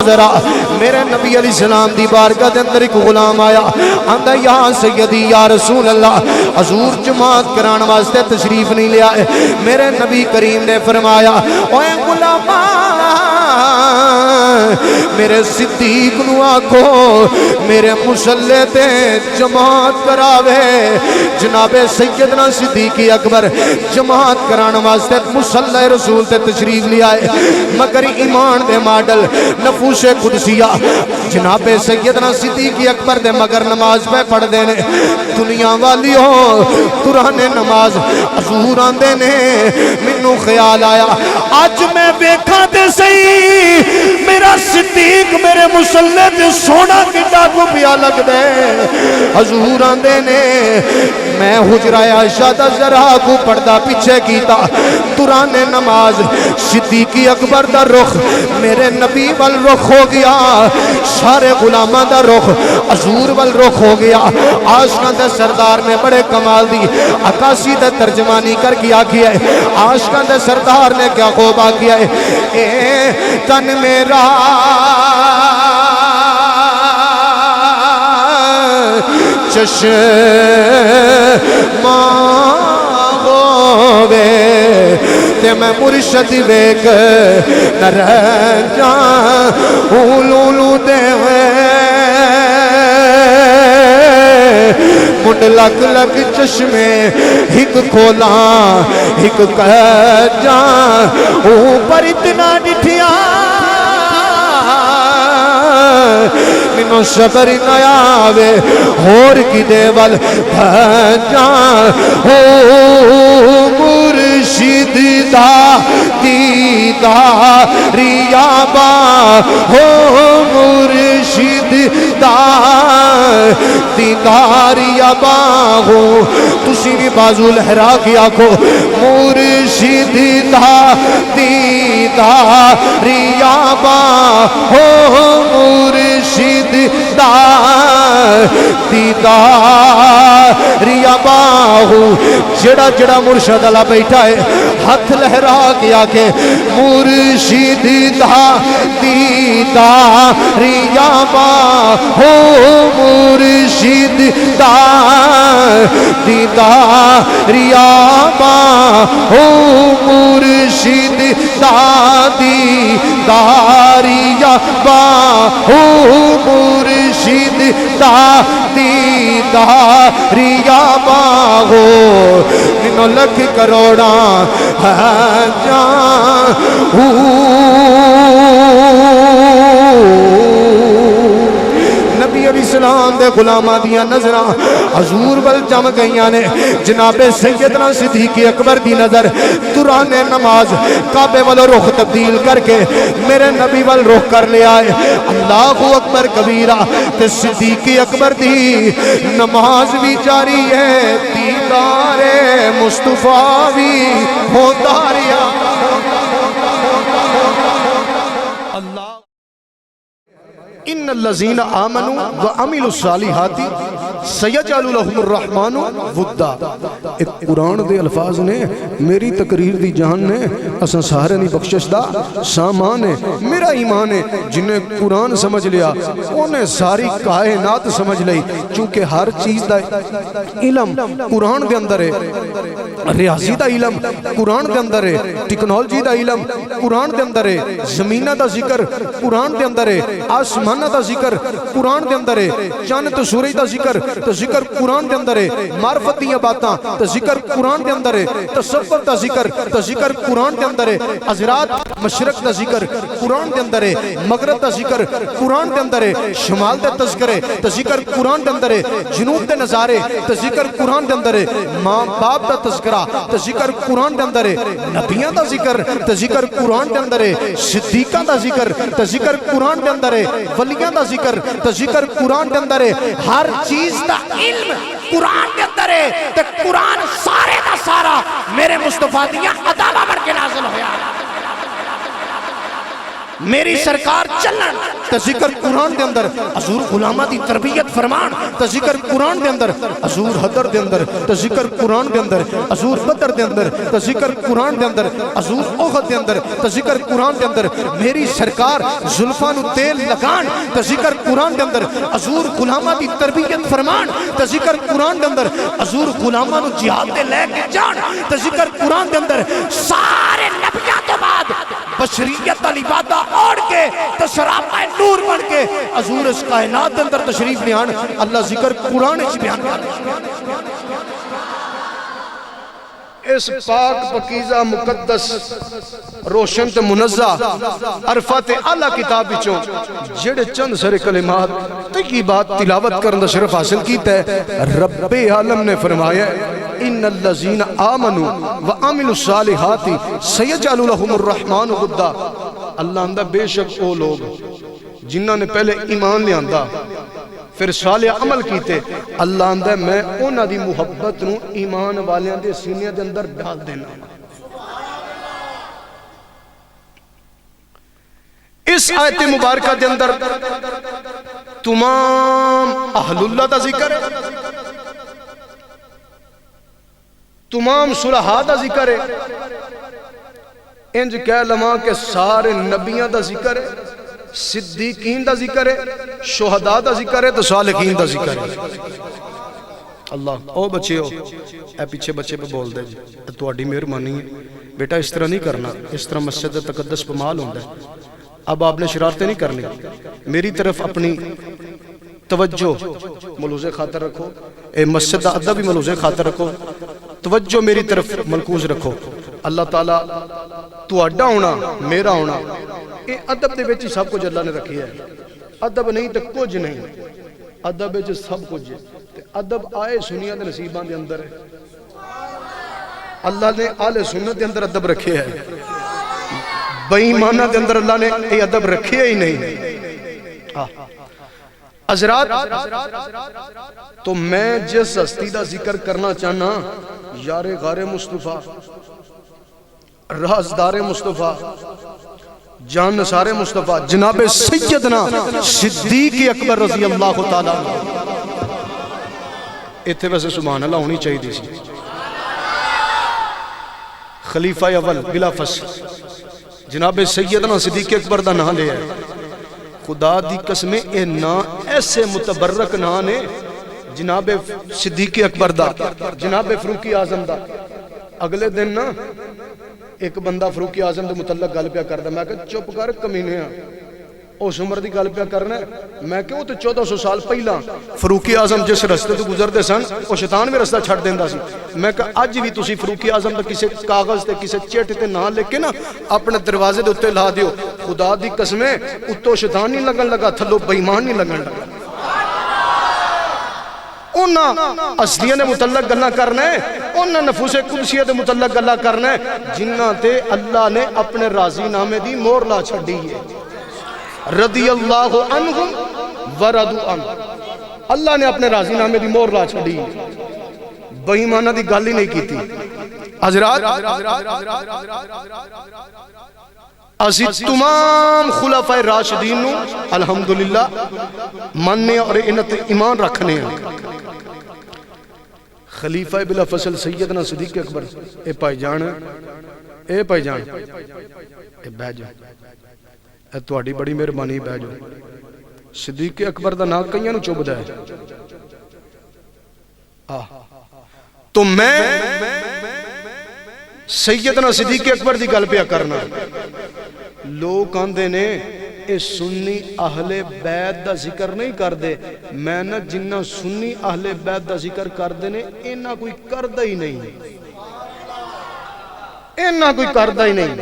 ذرا میرے نبی علیہ السلام دی بارگاہ دے اندر ایک غلام آیا آندا یا سیدی یا رسول اللہ حضور جماعت کران واسطے تشریف نہیں لیا ہے میرے نبی کریم نے فرمایا اوے غلام میرے صدیق نو آکھو میرے مصلی تے جماعت کراوے جناب سیدنا صدیق اکبر جماعت کران واسطے مصلی رسول تے تشریف لیا ہے مگر ایمان دے ماڈل نفوس قدسیہ جناب سیدنا صدیق اکبر دے مگر نماز پہ پڑھ دینے دنیا والی ہو قرآن نماز حضور آندے نے منو خیال آیا آج میں بیکھا تے صحیح میرا صدیق میرے مصلی تے سونا کٹا کو پیا لگ دے حضور آندے نے میں حجرہ عائشہ دا ذرا کو پردہ پیچھے کیتا دوران نماز صدیقی اکبر دا رخ میرے نبی وال رخ ہو گیا سارے غلامہ دا رخ حضور وال رخ ہو گیا عاشقاں دے سردار نے بڑے کمال دی عکاسی دے ترجمانی کر کیا کیا ہے عاشقاں دے سردار نے کیا خوبہ کیا ہے اے تن میرا چشمہ ہووے تے میں مرشد ویک نہ رہ جاں اولولو دے منڈ لگ لگ چشمے ہک کھولا ہک کہہ جاں اوپر اتنا ڈٹھیا منو صبر نیاوے ہور کی دیوال بھجاں ہو مرشد دا دیداریابا ہو مرشد دا دیداریابا ہو تسی بھی بازو لہرا کیا کو مرشد دا دیداریابا ہو مرشد دا دیداریابا ہو جڑا جڑا مرشد اللہ بیٹھا ہے ہاتھ لہرا کیا کہ مرشد دا دیداریابا ہو مرشد دا دیداریابا ہو مرشد دا دیداریابا ہو مرشد دا دیداریابا ہو منو لکھ کروڑا جان نبی علیہ السلام دے غلامہ دیا نظرہ حضور بل جم گئیاں نے جناب سیدنا صدیق اکبر دی نظر دوران نماز کعبے والو رخ تبدیل کر کے میرے نبی وال رخ کر لیا ہے اللہ اکبر کبیرہ تے صدیق اکبر دی نماز بھی جاری ہے دیدار مصطفیٰ بھی ہوتا ریا ان الذین آمنوا وعملوا الصالحات سیجعل لهم الرحمن ودا ایک قرآن دے الفاظ نے میری تقریر دی جان نے اساں سارے نہیں بخشش دا سامان ہے میرا ایمان ہے جنہیں قرآن سمجھ لیا انہیں ساری کائنات سمجھ لئی چونکہ ہر چیز دا علم قرآن دے اندر ہے ریاضی دا علم قرآن دے اندر ہے ٹیکنالوجی دا علم قرآن دے اندر ہے زمینہ دا ذکر قرآن دے اندر ہے آسمان دا ذکر قرآن دے اندر ہے چاند تو سورج دا ذکر تو ذکر قرآن دے اندر ہے معرفت دیا باتاں تو ذکر قرآن دے اندر ہے تصور دا ذکر تو ذکر قرآن دے اندر ہے حضرات مشرق دا ذکر قرآن دے اندر ہے مغرب دا ذکر قرآن دے اندر ہے شمال دے تذکرے تو ذکر قرآن دے اندر ہے جنوب دے نظارے تو ذکر قرآن دے اندر ہے ماں باپ دا تذکرہ تو ذکر قرآن دے اندر ہے نبیان دا ذکر تو ذکر قرآن دے اندر ہے صدیقان دا ذکر تو ذکر قرآن دے اندر ہے ولیان دا ذکر تو ذکر قرآن دے اندر ہے ہر چیز دا علم قرآن دے اندر ہے تو قرآن سارے دا سارا میرے مصطفیٰ دیا عدالہ بڑھ کے نازل ہویا میری سرکار چلن تے ذکر قرآن دے اندر حضور غلامہ دی تربیت فرمان تے ذکر قرآن دے اندر حضور حدر دے اندر تے ذکر قرآن دے اندر حضور بدر دے اندر تے ذکر قرآن دے اندر حضور احد دے اندر تے ذکر قرآن دے اندر میری سرکار زلفاں نو تیل لگان تے ذکر قرآن دے اندر حضور غلامہ دی تربیت فرمان تے ذکر قرآن دے اندر حضور غلامہ نو جہاد دے لے کے جان تے ذکر قرآن دے اندر سارے نبیوں تو بعد بشریت علی بادہ اوڑ کے تے سراپا نور بن کے حضور اس کائنات دے اندر تشریف لے آن اللہ ذکر قرآن وچ بیان کر اس پاک پکیزہ مقدس روشن تے منزہ عرفات اعلیٰ کتاب وچوں جڑے چند سارے کلمات طیبات تلاوت کرن دا شرف حاصل کیتا ہے رب عالم نے فرمایا ان الذین آمنوا وعملوا الصالحات سیجعل لهم الرحمن ودا اللہ اندہ بے شک او لوگ جنہاں نے پہلے ایمان لے آندہ پھر صالح عمل کیتے اللہ اندہ میں انہاں دی محبت نو ایمان والیاں دے سینے دے اندر ڈال دینا اس آیت مبارکہ دے اندر تمام اہل اللہ دا ذکر ہے تمام صلحاء دا ذکر ہے انج کہہ لما کہ سارے نبیاں دا ذکر ہے صدیقین دا ذکر ہے شہداء دا ذکر ہے تو صالحین دا ذکر ہے اللہ او بچے ہو اے پیچھے بچے پہ بول دے جی تو اڈی مہربانی ہے بیٹا اس طرح نہیں کرنا اس طرح مسجد تقدس پہ مال ہوندہ ہے اب آپ نے شرارتیں نہیں کرنی میری طرف اپنی توجہ ملوز خاطر رکھو اے مسجد دا ادب بھی ملوز خاطر رکھو توجہ میری طرف ملکوز رکھو اللہ تعالیٰ تو اڈا ہونا میرا ہونا اے ادب دے بیچی سب کچھ اللہ نے رکھی ہے ادب نہیں تو کچھ نہیں ادب بیچی سب کچھ ہے ادب آئے سنیا دے نصیبان دے اندر ہے اللہ نے آل سنت دے اندر ادب رکھے ہے بے ایمانہ دے اندر اللہ نے اے ادب رکھے ہی نہیں حضرات تو میں جس ہستی دا ذکر کرنا چاہنا یار غار مصطفیٰ رازدار مصطفیٰ جان نثار مصطفیٰ جناب سیدنا صدیق اکبر رضی اللہ تعالیٰ اتھے ویسے سبحان اللہ ہونی چاہیے دی سی خلیفہ اول بلا فصل جناب سیدنا صدیق اکبر دا نام لے ہے خدا دی قسمیں اے نا ایسے متبرک نا نے جناب صدیق اکبر دا جناب فروقی اعظم دا اگلے دن نا ایک بندہ فروقی اعظم دے متعلق گل پیا کردا میں کہ چپ کر کمینے ہاں اس عمر دی گل پیا کرنا ہے میں کہ وہ تو 1400 سال پہلا فروقی اعظم جس رستے تو گزرتے سن وہ شیطان بھی رستہ چھڑ دیندا سی میں کہ اج بھی تسی فروقی اعظم دا کسے کاغذ تے کسے چٹ تے نام لکھ کے نا اپنے دروازے دے اوتے لا دیو خدا دی قسمیں اتوں شیطان نہیں لگن لگا تھلو بے ایمان نہیں لگن لگا انہاں اصلیہ نے متعلق گلہ کرنا ہے انہاں نفوس قدسیہ دے متعلق گلہ کرنا ہے جنہاں تے اللہ نے اپنے راضی نامے دی مور لا چھڑی ہے رضی اللہ عنہم وردوا عنہ اللہ نے اپنے راضی نامے دی مور لا چھڑی ہے بے ایمانہ دی گل ہی نہیں کی تھی حضرات اسی تمام خلفائے راشدین نو الحمدللہ ماننے اور انت ایمان رکھنے ہیں خلیفہ بلا فصل سیدنا صدیق اکبر اے پائی جان اے پائی جان اے بہ جا اے تواڈی بڑی مہربانی بہ جا صدیق اکبر دا نام کئیاں نو چبدا ہے تو میں سیدنا صدیق اکبر دی گل پیا کرنا لوگ آندے نے اے سنی اہل بیت دا ذکر نہیں کر دے میں نہ جنہ سنی اہل بیت دا ذکر کر دے نے اینا کوئی کردہ ہی نہیں اینا کوئی کردہ ہی نہیں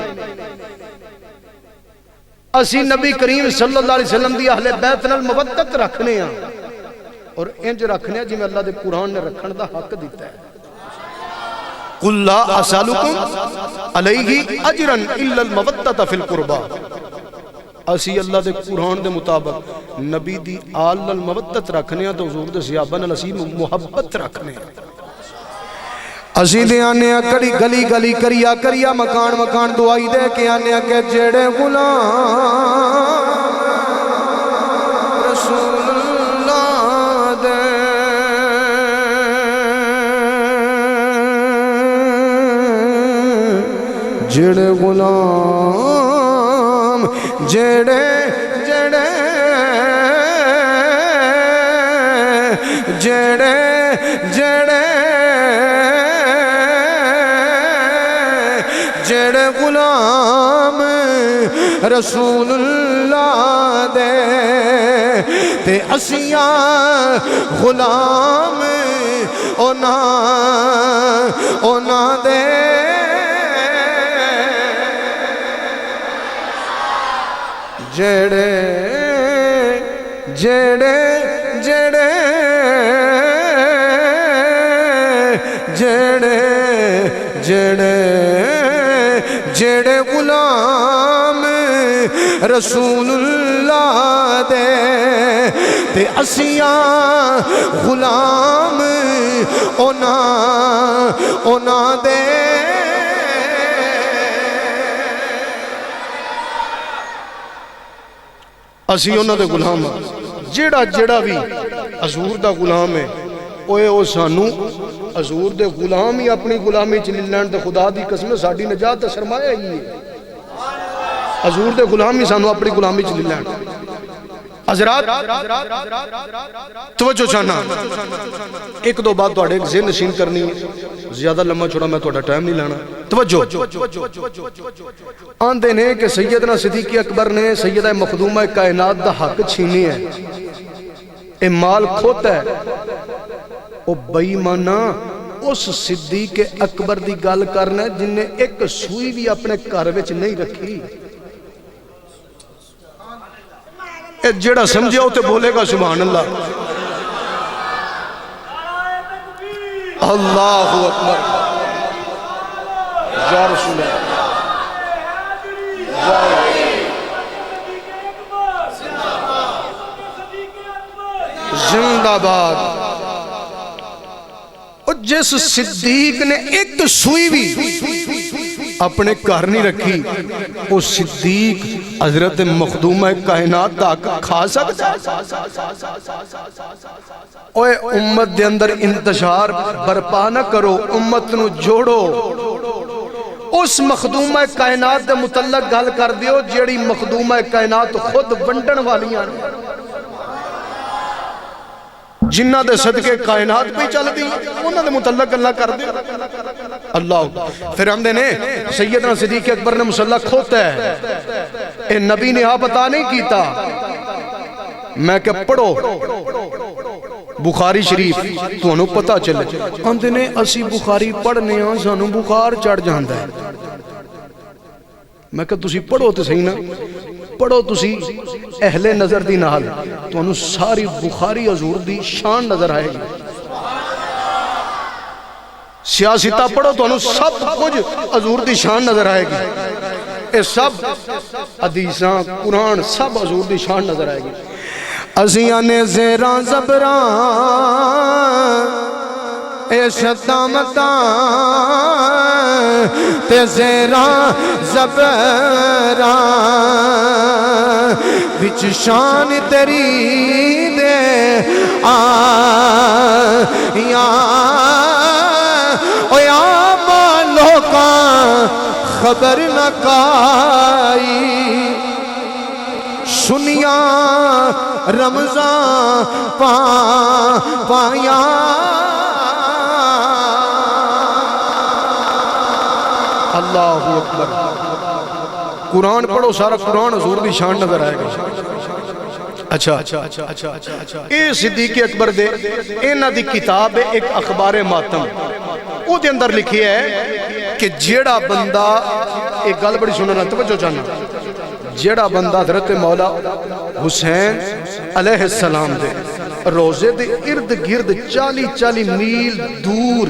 اسی نبی کریم صلی اللہ علیہ وسلم دی اہل بیت نال مودت رکھنے ہیں اور انج رکھنے ہیں جی میں اللہ دے قرآن نے رکھن دا حق دیتا ہے قُلْ لَا أَسْأَلُكُمْ عَلَيْهِ أَجْرًا إِلَّا الْمَوَدَّةَ فِي الْقُرْبَى اسی اللہ دے قرآن دے مطابق نبی دی آل المودت رکھنے ہیں تو حضور دے صحابہ نے نصیب محبت رکھنے ہیں اسی دے آنے کڑی گلی گلی کریا کریا مکان مکان دعائی دے کے آنے کہ جڑے غلام جڑے غلام جڑے جڑے جڑے جڑے جڑے غلام رسول اللہ دے تے اسیاں غلام اونا دے جڑے جڑے جڑے جڑے جڑے جڑے غلام رسول اللہ دے تے اسیاں غلام اونا دے اسی اونا دے غلام جڑا جڑا بھی حضور دا غلام ہے او سانو حضور دے غلام ہی اپنی غلامی چ لین تے خدا دی قسم ساڈی نجات دا سرمایہ ہی ہے حضور دے غلام ہی سانو اپنی غلامی چ لین حضرات توجہ چاہنا ایک دو بات توڑے ذہن نشین کرنی زیادہ لمحہ چھوڑا میں توڑا ٹائم نہیں لانا توجہ آندے نے کہ سیدنا صدیق اکبر نے سیدہ مخدومہ کائنات دا حق چھینی ہے اے مال کھوتا ہے او بئی مانا اس صدیق اکبر دی گال کرنا ہے جن نے ایک سوئی بھی اپنے کاروچ نہیں رکھی جڑا سمجھے ہوتے بولے گا سبحان اللہ اللہ اکبر یا رسول اللہ زندہ باد اور جس صدیق نے ایک سوئی بھی اپنے گھر نہیں رکھی وہ صدیق حضرت مخدومہ کائنات تک کھا سکتا اوے امت دے اندر انتشار برپا نہ کرو امت نو جوڑو اس مخدومہ کائنات دے متعلق گل کر دیو جیڑی مخدومہ کائنات خود ونڈن والیاں جنہ دے صدقے کائنات پہ چل دی انہوں نے متعلق اللہ کر دے اللہ پھر ہم نے سیدنا صدیق اکبر نے مسلح کھوتا ہے اے نبی نے آپ عطا نہیں کیتا میں کہ پڑھو بخاری شریف تو انہوں پتہ چلے ہم نے اسی بخاری پڑھنے ہاں سانوں بخار چڑھ جاندہ ہے میں کہ تسی پڑھو تو صحیح نا پڑھو تسی اہل نظر دی نال تو انہوں ساری بخاری حضور دی شان نظر آئے گی سیاسیتہ پڑھو تو انہوں سب کچھ حضور دی شان نظر آئے گی اے سب حدیثاں قرآن سب حضور دی شان نظر آئے گی ازیاں نے زیران زبران اے شتامتان تے زیران زبران بچ شان تیری دے او یا مالوکاں خبر نہ کائی سنیا رمضان پایا اللہ اکبر قرآن پڑھو سارا قرآن حضور دی شان نظر آئے گا اچھا اے صدیق اکبر دے اینا دی کتاب ہے ایک اخبار ماتم او دے اندر لکھی ہے کہ جیڑا بندہ ایک گل بڑی سننا توجہ چاہنا جیڑا بندہ حضرت مولا حسین علیہ السلام دے روزے دے ارد گرد 40 میل دور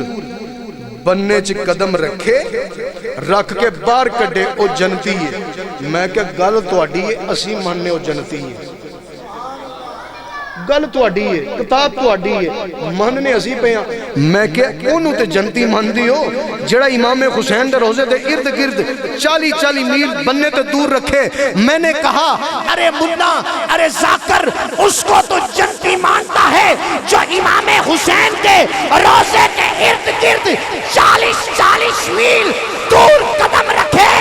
بننے چ قدم رکھے رکھ کے باہر کڈے او جنتی ہے میں کہ گل تواڈی ہے اسی ماننے او جنتی ہے گل تواڈی ہے کتاب تواڈی ہے ماننے اسی پہ ہیں میں کہ انہوں تے جنتی مان دیو جڑا امام حسین دے روزے دے ارد گرد 40 میل بننے تے دور رکھے میں نے کہا ارے منا ارے ذاکر اس کو تو جنتی مانتا ہے جو امام حسین کے روزے کے ارد گرد 40 میل دور قدم رکھے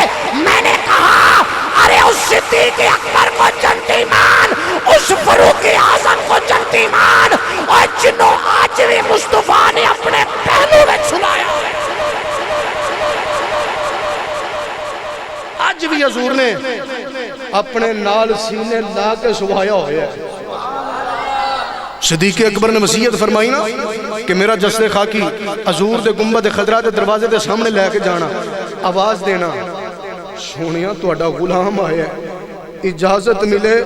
حضور نے اپنے نال سینے لا کے سوایا ہویا ہے۔ صدیق اکبر نے وصیت فرمائی نا کہ میرا جسد خاکی حضور دے گنبد خضرا دے دروازے دے سامنے لے کے جانا، آواز دینا، سونیا تہاڈا غلام آیا ہے، اجازت ملے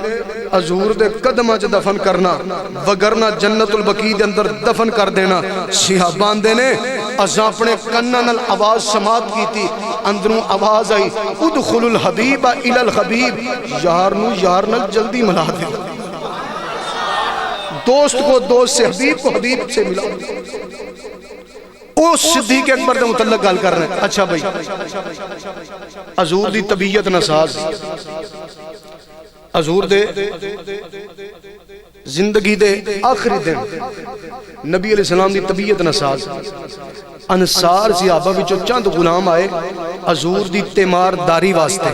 حضور دے قدمہ چ دفن کرنا، وگرنہ جنت البقیع دے اندر دفن کر دینا۔ صحابان دے نے ازاں اپنے کناں نال آواز سماعت کی تھی، اندروں آواز آئی ادخل الحبیب الی الحبیب، یار نو یار نال جلدی ملا دے، دوست کو دوست سے، حبیب کو حبیب سے ملا۔ او صدیق اکبر دے متعلق گل کر رہے ہیں۔ اچھا بھائی، حضور دی طبیعت نساز، حضور دے زندگی دے آخری دن نبی علیہ السلام دی طبیعت نساز، انصار صحابہ وچوں چند غلام آئے حضور دی تیمار داری واسطے۔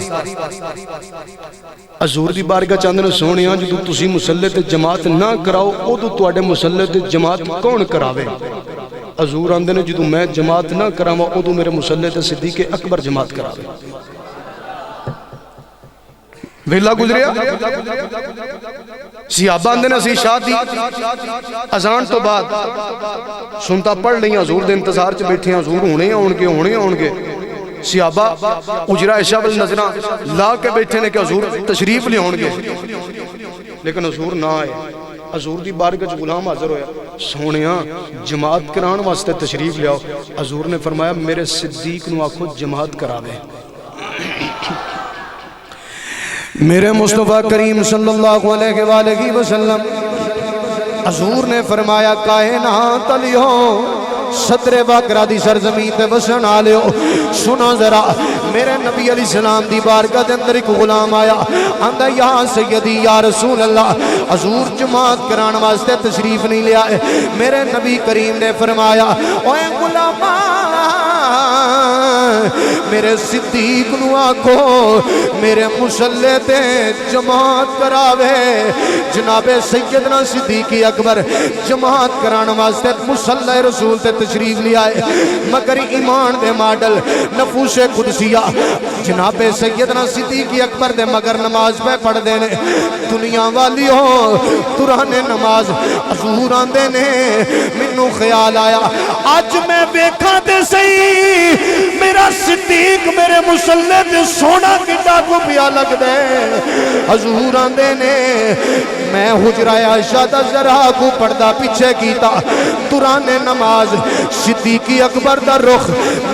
حضور دی بارگاہ چاندے نے سونیا جدوں تسی مصلی تے جماعت نہ کراؤ اودوں تواڈے مصلی تے جماعت کون کراوے؟ حضور آندے نے جدوں میں جماعت نہ کراواں اودوں میرے مصلی تے صدیق اکبر جماعت کراوے۔ ویلا گزریا، صحابہ اندے نے شاہ دی اذان تو بعد سنتا پڑھ لئی، حضور دے انتظار چ بیٹھے ہیں، حضور ہونے ہون گے۔ صحابہ اجرا عشاء وال نظراں لا کے بیٹھے نے کہ حضور تشریف لے ہون گے، لیکن حضور نہ آئے۔ حضور دی بارگاہ چ غلام حاضر ہویا، سونیا جماعت کران واسطے تشریف لیاؤ۔ حضور نے فرمایا میرے صدیق نو آکھو جماعت کراوے۔ میرے مصطفیٰ کریم صلی اللہ علیہ وآلہ وسلم حضور نے فرمایا کائنات علیہو صدر باقرہ دی سرزمین تے وسن آلیو، سنو ذرا میرے نبی علیہ السلام دی بارگاہ دے اندر ایک غلام آیا، آندہ یا سیدی یا رسول اللہ، حضور جماعت کران واسطے تشریف نہیں لیا ہے۔ میرے نبی کریم نے فرمایا اوے غلامہ میرے صدیق نو آکھو میرے مصلی تے جماعت کراوے۔ جناب سیدنا صدیق اکبر جماعت کران واسطے مصلی رسول تے تشریف لیا ہے، مگر ایمان دے ماڈل نفوس قدسیہ جناب سیدنا صدیق اکبر دے مگر نماز پہ پڑھ دینے دنیا والی ہو ترانے نماز۔ حضور آندے نے منو خیال آیا آج میں بیکھا تے صحیح میرا صدیق میرے مصلی تے سونا کٹا کو پیا لگ دے۔ حضور آندے نے میں حجرہ عائشہ دا ذرا کو پردہ پیچھے کیتا، دوران نماز صدیق اکبر دا رخ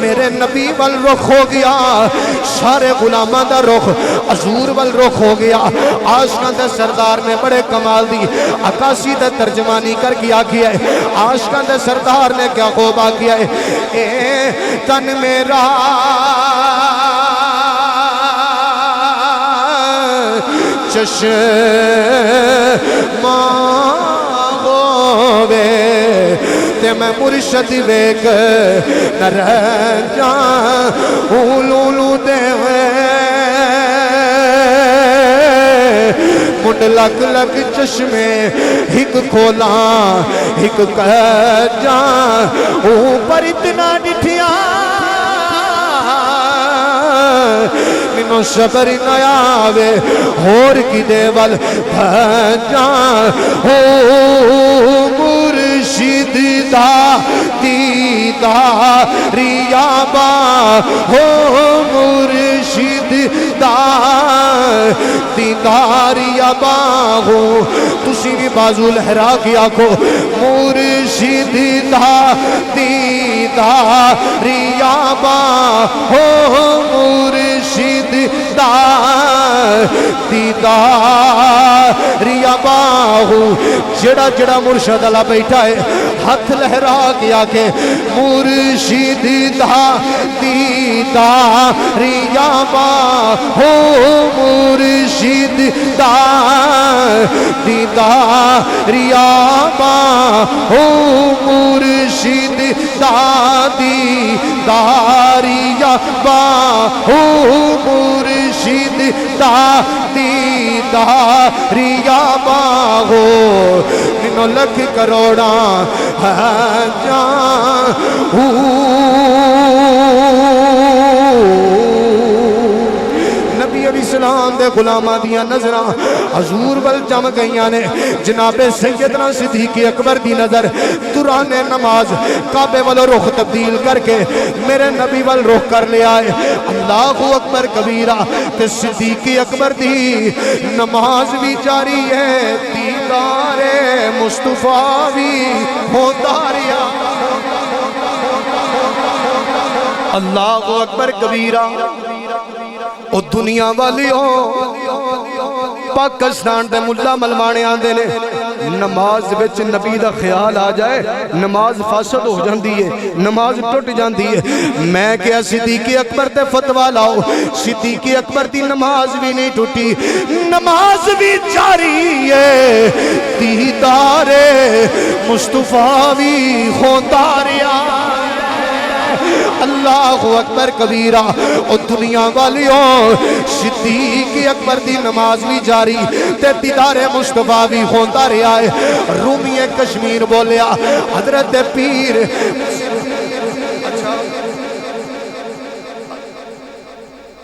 میرے نبی وال رخ ہو گیا، سارے غلامہ دا رخ حضور وال رخ ہو گیا۔ عاشقاں دے سردار نے بڑے کمال دی عکاسی دے ترجمانی کر کیا کیا ہے۔ عاشقاں دے سردار نے کیا خوبہ کیا ہے، اے تن میرا چشمہ ہووے تے میں مرشد ویک نہ رہ جاں اولولو دے منڈ لگ لگ چشمے ہک کھولا ہک کہہ جاں اوپر اتنا ڈٹھیاں منو صبر نہ آوے ہور کی دیوال بھجاں ہو مرشد دا دیداریابا ہو مرشد دا دیداریابا ہو تسی بھی بازو لہرا کیا کو مرشد دا دیداریابا ہو مرشد دا دیداریابا ہو جڑا جڑا مرشد اللہ بیٹھا ہے ہاتھ لہرا کیا کہ مرشد دا دیداریابا ہو مرشد دا دیداریابا ہو مرشد دا دیداریابا ہو مرشد دا دیداریابا ہو منو لکھ کروڑا جان نبی علیہ السلام دے غلاماں دیاں نظراں حضور ول جم گئیاں نے جناب سیدنا صدیق اکبر دی نظر دوران نماز کعبے والو رخ تبدیل کر کے میرے نبی وال رخ کر لیا ہے اللہ اکبر کبیرہ تے صدیق اکبر دی نماز بھی جاری ہے دیدار مصطفیٰ بھی ہوتا رہا اللہ اکبر کبیرہ او دنیا والی ہو پاکستان دے ملا ملمانے آندے نے نماز وچ نبی دا خیال آ جائے نماز فاسد ہو جاندی ہے نماز ٹوٹ جاندی ہے میں کیا صدیق اکبر تے فتویٰ لاؤ صدیق اکبر دی نماز بھی نہیں ٹوٹی نماز بھی جاری ہے دیدار مصطفیٰ بھی ہوتا رہا اللہ اکبر کبیرہ او دنیا والیوں صدیق اکبر دی نماز بھی جاری تے دیدار مصطفیٰ بھی ہوتا رہا ہے رومی کشمیر بولیا حضرت پیر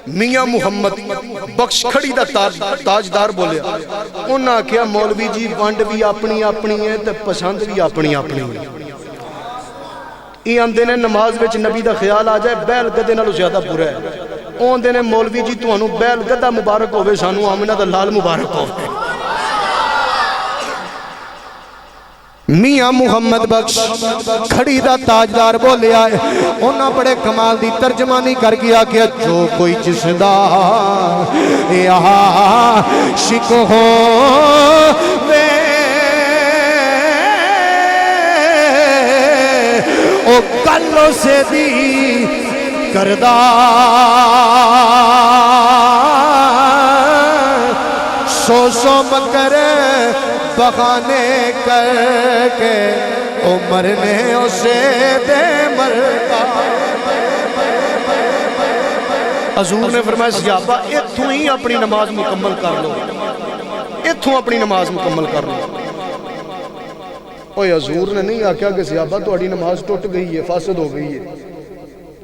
میاں محمد بخش کھڑی دا تاجدار بولیا انہاں کیا مولوی جی ونڈ بھی اپنی اپنی ہے تے پسند بھی اپنی اپنی ہے یہ آندے نے نماز وچ نبی دا خیال آ جائے بیل گدے نالوں زیادہ برا ہے وہ آندے نے مولوی جی تو انہوں بیل گدہ مبارک ہوئے سانو آمنہ دا لال مبارک ہوئے میاں محمد بخش کھڑی دا تاجدار بولے آئے انہاں بڑے کمال دی ترجمانی کر گیا کہ جو کوئی جس دا عاشق ہو وے او کلو سے دی کردہ سو سو مکر بغانے کر کے عمر نے اسے دے مرتا حضور نے فرمایا صحابہ اتھوں ہی اپنی نماز مکمل کر لو اتھوں اپنی نماز مکمل کر لو اوہ حضور نے نہیں آکھیا کہ صحابہ تو اڑی نماز ٹوٹ گئی ہے فاسد ہو گئی ہے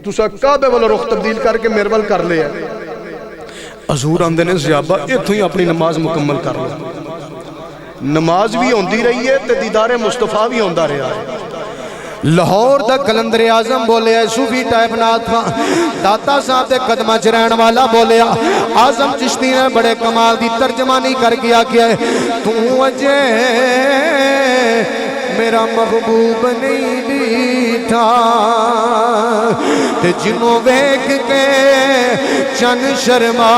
تو سا کعبے والا رخ تبدیل کر کے میرول کر لیا حضور آندے نے صحابہ اتھوں ہی اپنی نماز مکمل کر لو نماز بھی ہوندی رہی ہے تے دیدار مصطفیٰ بھی ہوندہ رہا ہے لاہور دا کلندر اعظم بولے ہے صوفی ٹائپ ناتھا داتا صاحب دے قدمہ چرین والا بولے اعظم چشتی نے بڑے کمال دی ترجمانی کر گیا کہ تو اجے میرا محبوب نہیں دیٹھا تے جنوں ویک کے چن شرما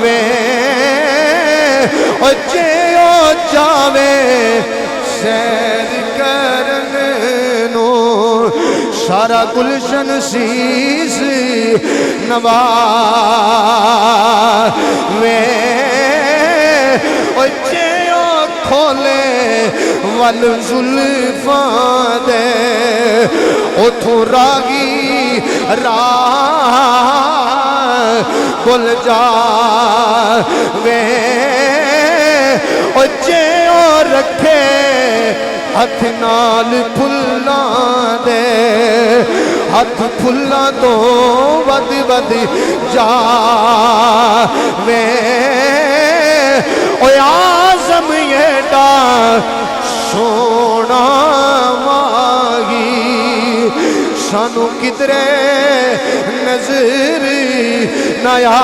وے اجے او چاوے سیر کرنو سارا گلشن سیس نوا وے اجے او کھولے ول زلفاں دے اتھو راگی راہ کل جا وے اجے اور رکھے ہاتھ نال پھلاں دے ہاتھ پھلاں تو ود ود جا وے اوہ اعظم یہ ڈا سونا ماہی سانو کدرے نظر نیا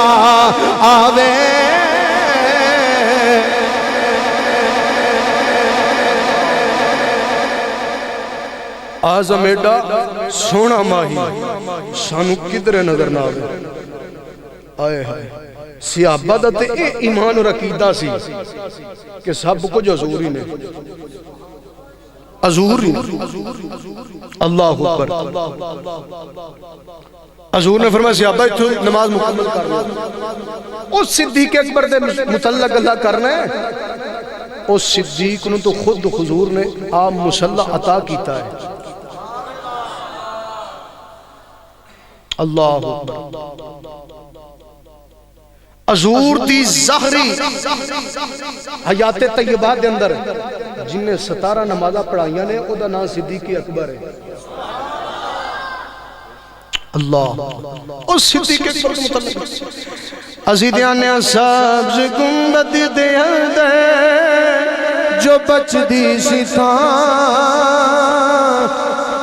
آوے اعظم ایڈا سونا ماہی سانو کدرے نظر نہ آئے آئے صحابہ دا تے اے ایمان اور عقیدہ سی کہ سب کچھ حضور ہی نے حضور ہی اللہ اکبر حضور نے فرمایا صحابہ تو نماز مکمل کرنا اس صدیق اکبر دے متعلق اللہ کرنا ہے اس صدیق نے تو خود حضور نے آپ مسلح عطا کیتا ہے اللہ اکبر حضور دی ظاہری حیات طیبہ دے اندر جن نے 17 نمازہ پڑھائیاں نے او دا نام صدیق اکبر ہے اللہ اس صدیق اکبر کے متعلق اسی دیانے سبز گنبد دے اندر جو بچ دی سی تھاں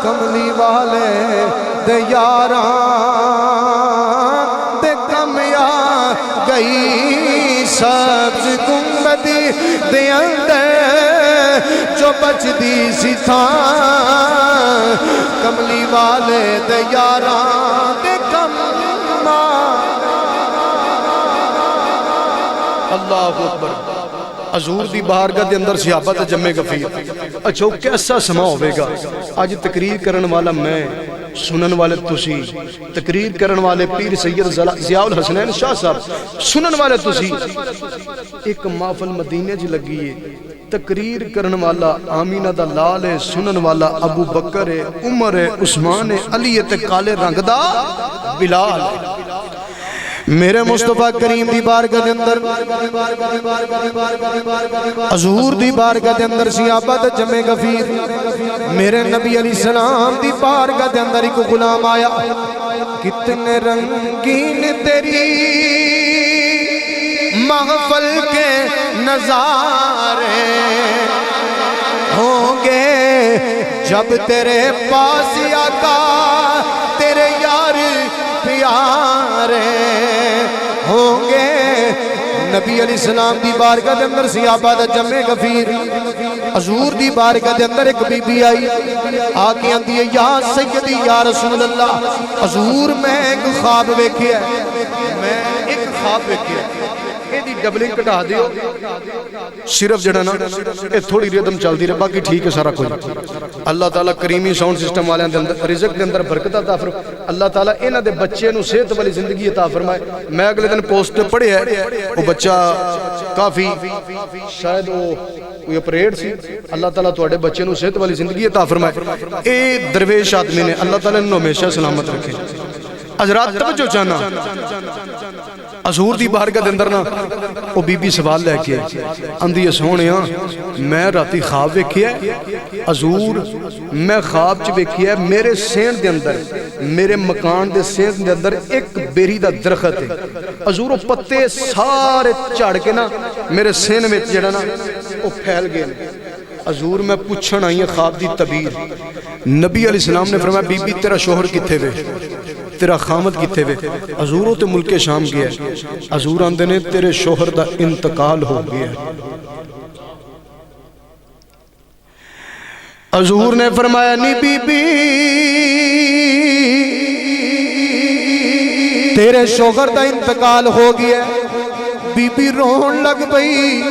کملی والے دے یاراں دے کمیا گئی سبز گنبد دے اندر جو بچ دی سی تھاں کملی والے دے یاراں دے کمیا اللہ اکبر حضور دی بارگاہ دے اندر صحابہ تے جمع غفیر اچھو کیسا سما ہوئے گا آج تقریر کرن والا میں سنن والے تسی تقریر کرن والے پیر سید ضیاء الحسنین شاہ صاحب سنن والے تسی ایک محفل مدینے جی لگی ہے تقریر کرن والا آمینہ دا لال ہے سنن والا ابو بکر ہے عمر ہے عثمان ہے علی ہے تے کالے رنگ دا بلال ہے میرے مصطفیٰ کریم دی بارگاہ دے اندر حضور دی بارگاہ دے اندر صحابہ تے جمع غفیر میرے نبی علیہ السلام دی بارگاہ دے اندر ایک غلام آیا کتنے رنگین تیری محفل کے نظارے ہوں گے جب تیرے پاس آقا تیرے یار پیارے ہوں گے نبی علیہ السلام دی بارگاہ دے اندر صحابہ دا جمع غفیر حضور دی بارگاہ دے اندر ایک بی بی آئی آکے آندی ہے یا سیدی یا رسول اللہ حضور میں ایک خواب ویکھیا یہ دی ڈبلنگ کٹا دیو صرف جڑا نا یہ تھوڑی ریدم چل دی رہے باقی ٹھیک ہے سارا کوئی اللہ تعالیٰ کریمی ساؤنڈ سسٹم والے رزق دے اندر برکت عطا فرمائے اللہ تعالیٰ انہ دے بچے نو صحت والی زندگی عطا فرمائے میں اگلے دن پوسٹ پڑھے ہے وہ بچہ کافی شاید وہ کوئی اپریٹ سی اللہ تعالیٰ توڑے بچے نو صحت والی زندگی عطا فرمائے اے درویش آدمی نے اللہ تعالیٰ انہوں ہمیشہ سلامت رکھے حضرات توجہ چاہنا حضور دی بارگاہ دے اندر نا وہ بی بی سوال لے کے اندھی سونیا میں راتی خواب ویکھیا حضور میں خواب چ ویکھیا میرے سین دے اندر میرے مکان دے سین دے اندر ایک بیری دا درخت ہے حضور وہ پتے سارے چاڑ کے نا میرے سین میں جڑا نا وہ پھیل گئے حضور میں پوچھن آئی خواب دی تعبیر نبی علیہ السلام نے فرمایا بی بی تیرا شوہر کتھے وے تیرا خامد کتھے وے حضور تے ملک شام گیا ہے حضور آندے نے تیرے شوہر دا انتقال ہو گیا ہے حضور نے فرمایا نی بی بی تیرے شوہر دا انتقال ہو گیا ہے بی بی رون لگ بئی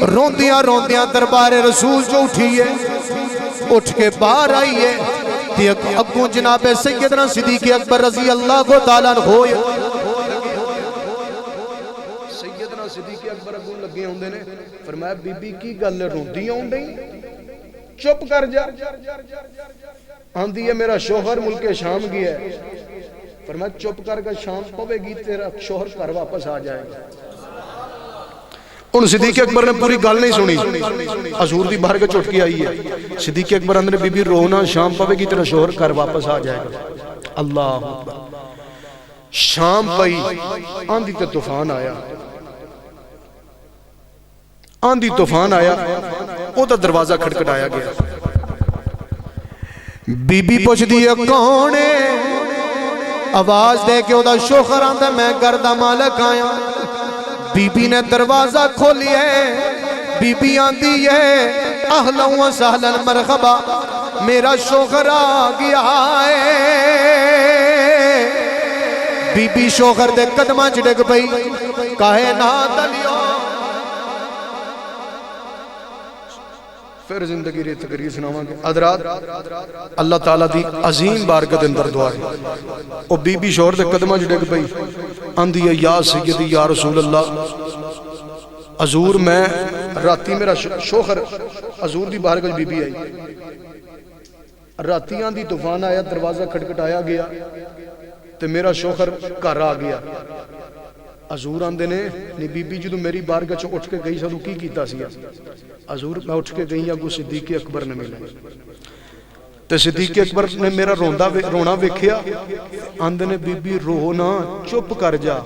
روندیاں روندیاں دربار رسول جو اٹھی ہے اٹھ کے باہر آئی ہے اگوں جناب سیدنا صدیق اکبر رضی اللہ تعالیٰ عنہ سیدنا صدیق اکبر اگوں لگے ہوندے نے فرمایا بی بی کی گل روندیاں ہوندے چپ کر جا آندھی ہے میرا شوہر ملک شام گیا ہے فرمایا چپ کر کے شام پوے گی تیرا شوہر گھر واپس آ جائے گا ان صدیق اکبر نے پوری گل نہیں سنی حضور دی بارگاہ چٹ کے آئی ہے صدیق اکبر اندر بی بی رونا شام پوے گی تیرا شوہر گھر واپس آ جائے گا اللہ شام پئی آندھی تے طوفان آیا آندھی طوفان آیا او دا دروازہ کھٹکھٹایا گیا بی بی پوچھ دیا کون ہے آواز دے کے او دا شوہر آندہ میں گھر دا مالک آیا بی بی نے دروازہ کھولی ہے بی بی آندھی ہے اہلا و سہلا مرحبا میرا شوہر آ گیا ہے بی بی شوہر دے قدمہ چڑک پئی کہے نا دلیو پھر زندگی ری تقریر سناواں گے حضرات اللہ تعالیٰ دی عظیم بارگاہ دے اندر دعا ہے او بی بی شوہر دے قدمہ چڑک پئی آندھی ہے یا سیدی یا رسول اللہ حضور میں راتی میرا شوہر حضور دی بارگاہ بی بی آئی راتی آندھی طوفان آیا دروازہ کھٹکھٹایا گیا تے میرا شوہر گھر آ گیا حضور آندے نے نی بی بی جدو میری بارگاہ چ اٹھ کے گئی سادو کی کیتا سی حضور میں اٹھ کے گئی اگو صدیق اکبر نے ملے تے صدیق اکبر نے میرا رونا ویکھیا آندے نے بی بی رو نا چپ کر جا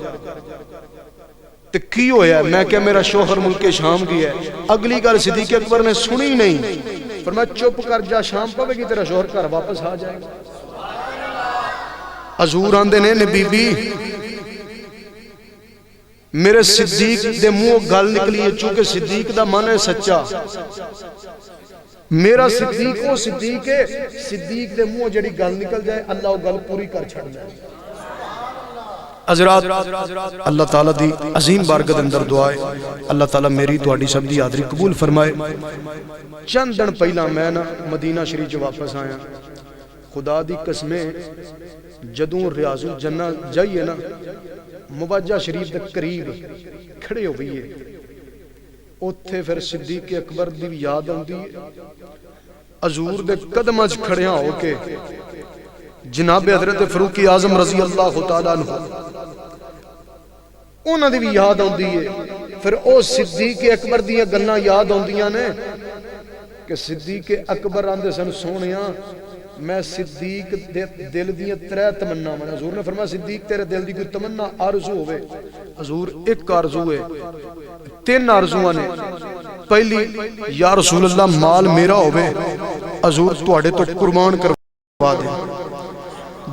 تے کی ہویا ہے؟ میں کہ میرا شوہر ملک شام گیا ہے۔ اگلی گل صدیق اکبر نے سنی نہیں، فرمایا چپ کر جا، شام پوے گی تیرا شوہر گھر واپس آ جائے گا۔ حضور آندے نے بی بی میرے صدیق دے منہ گل نکلی ہے، چونکہ صدیق دا من ہے سچا، میرا صدیق وہ صدیق ہے، صدیق دے منہ جڑی گل نکل جائے اللہ وہ گل پوری کر چھڑ جائے۔ حضرات اللہ تعالیٰ دی عظیم بارگاہ اندر دعائے اللہ تعالیٰ میری تواڈی سب دی حاضری قبول فرمائے۔ چند دن پہلا میں نا مدینہ شریف واپس آیا، خدا دی قسمیں جدوں ریاض الجنہ جائیے نا مواجہ شریف دے قریب کھڑے ہو گئی ہے، اوتھے پھر صدیق اکبر دی یاد آندی ہے، حضور دے قدماں وچ کھڑیاں ہو کے جناب حضرت فاروق اعظم رضی اللہ تعالیٰ عنہ انہاں دی بھی یاد آندی ہے۔ پھر او صدیق اکبر دی گلاں یاد آندیاں نے کہ صدیق اکبر آندے سن سونیاں میں صدیق دے دل دی 3 تمنا من، حضور نے فرمایا صدیق تیرے دل دی کوئی تمنا آرزو ہوئے، حضور ایک آرزو ہے، 3 آرزوਆਂ نے، پہلی یا رسول اللہ مال میرا ہوئے، حضور تواڈے تو قربان کروا دے،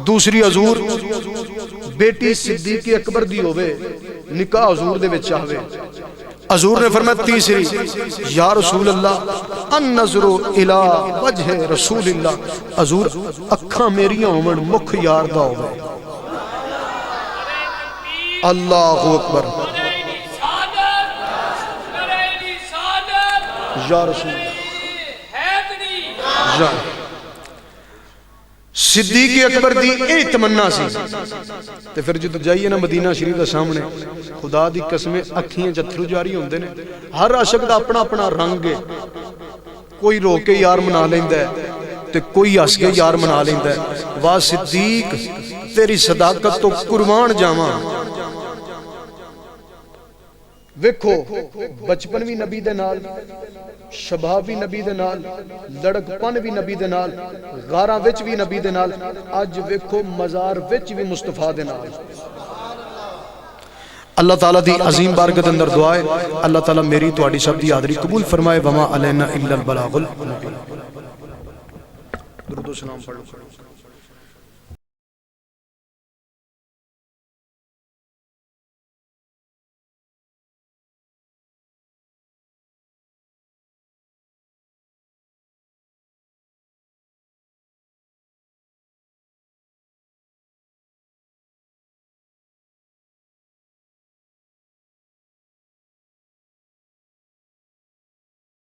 دوسری حضور بیٹی صدیق اکبر دی ہوئے، نکاح حضور دے وچ آوے، حضور نے فرمایا تیسری یا رسول اللہ ان نظر الى وجہ رسول اللہ، حضور اکھاں میریاں ہون مکھ یار دا ہوئے۔ اللہ اکبر، یا رسول اللہ، صدیق اکبر دی اے تمنا سی۔ تے پھر جدو جائیے نا مدینہ شریف دے سامنے خدا دی قسمیں اکھیاں جتھرو جاری ہوندے نے، ہر عاشق دا اپنا اپنا رنگ ہے، کوئی رو کے یار منا لیندا ہے تے کوئی ہس کے یار منا لیندا ہے۔ واہ صدیق تیری صداقت تو قربان جاواں۔ ویکھو بچپن بھی نبی دے نال، شباب بھی نبی دے نال، لڑک پن بھی نبی دے نال، غاراں وچ بھی نبی دے نال، اج ویکھو مزار وچ بھی مصطفیٰ دے نال۔ اللہ تعالیٰ دی عظیم بارگاہ اندر دعائے اللہ تعالیٰ میری تواڈی سب دی حاضری قبول فرمائے۔ وما علینا الا البلاغ المبین۔ درود و سلام پڑھو۔